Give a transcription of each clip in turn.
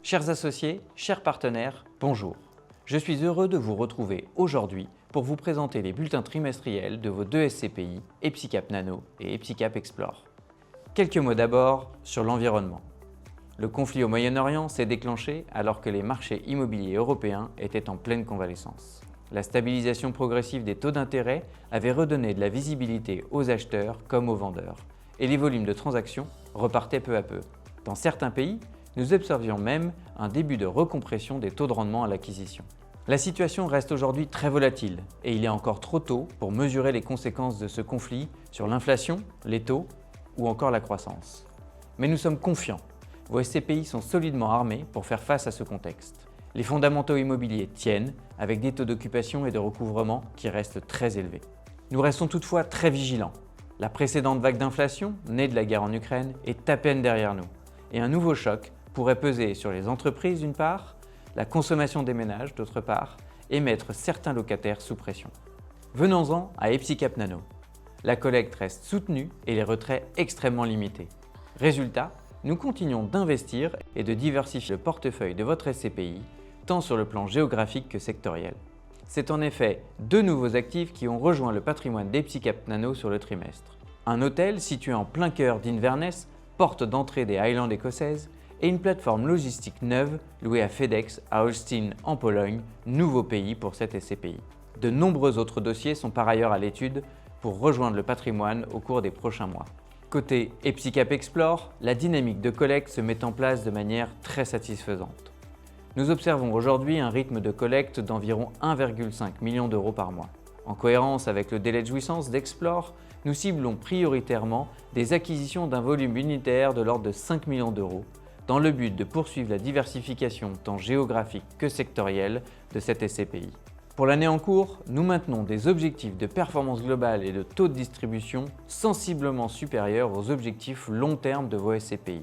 Chers associés, chers partenaires, bonjour. Je suis heureux de vous retrouver aujourd'hui pour vous présenter les bulletins trimestriels de vos deux SCPI, EPSICAP Nano et EPSICAP Explore. Quelques mots d'abord sur l'environnement. Le conflit au Moyen-Orient s'est déclenché alors que les marchés immobiliers européens étaient en pleine convalescence. La stabilisation progressive des taux d'intérêt avait redonné de la visibilité aux acheteurs comme aux vendeurs, et les volumes de transactions repartaient peu à peu. Dans certains pays, nous observions même un début de recompression des taux de rendement à l'acquisition. La situation reste aujourd'hui très volatile et il est encore trop tôt pour mesurer les conséquences de ce conflit sur l'inflation, les taux ou encore la croissance. Mais nous sommes confiants. Vos SCPI sont solidement armés pour faire face à ce contexte. Les fondamentaux immobiliers tiennent avec des taux d'occupation et de recouvrement qui restent très élevés. Nous restons toutefois très vigilants. La précédente vague d'inflation, née de la guerre en Ukraine, est à peine derrière nous et un nouveau choc pourrait peser sur les entreprises d'une part, la consommation des ménages d'autre part et mettre certains locataires sous pression. Venons-en à EPSICAP Nano. La collecte reste soutenue et les retraits extrêmement limités. Résultat, nous continuons d'investir et de diversifier le portefeuille de votre SCPI, tant sur le plan géographique que sectoriel. C'est en effet deux nouveaux actifs qui ont rejoint le patrimoine d'EPSICAP Nano sur le trimestre. Un hôtel situé en plein cœur d'Inverness, porte d'entrée des Highlands écossaises, et une plateforme logistique neuve louée à FedEx à Holstein en Pologne, nouveau pays pour cette SCPI. De nombreux autres dossiers sont par ailleurs à l'étude pour rejoindre le patrimoine au cours des prochains mois. Côté EPSICAP Explore, la dynamique de collecte se met en place de manière très satisfaisante. Nous observons aujourd'hui un rythme de collecte d'environ 1,5 million d'euros par mois. En cohérence avec le délai de jouissance d'Explore, nous ciblons prioritairement des acquisitions d'un volume unitaire de l'ordre de 5 millions d'euros, dans le but de poursuivre la diversification tant géographique que sectorielle de cette SCPI. Pour l'année en cours, nous maintenons des objectifs de performance globale et de taux de distribution sensiblement supérieurs aux objectifs long terme de vos SCPI.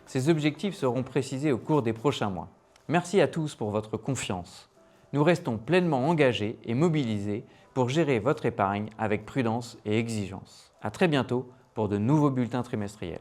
Ces objectifs seront précisés au cours des prochains mois. Merci à tous pour votre confiance. Nous restons pleinement engagés et mobilisés pour gérer votre épargne avec prudence et exigence. À très bientôt pour de nouveaux bulletins trimestriels.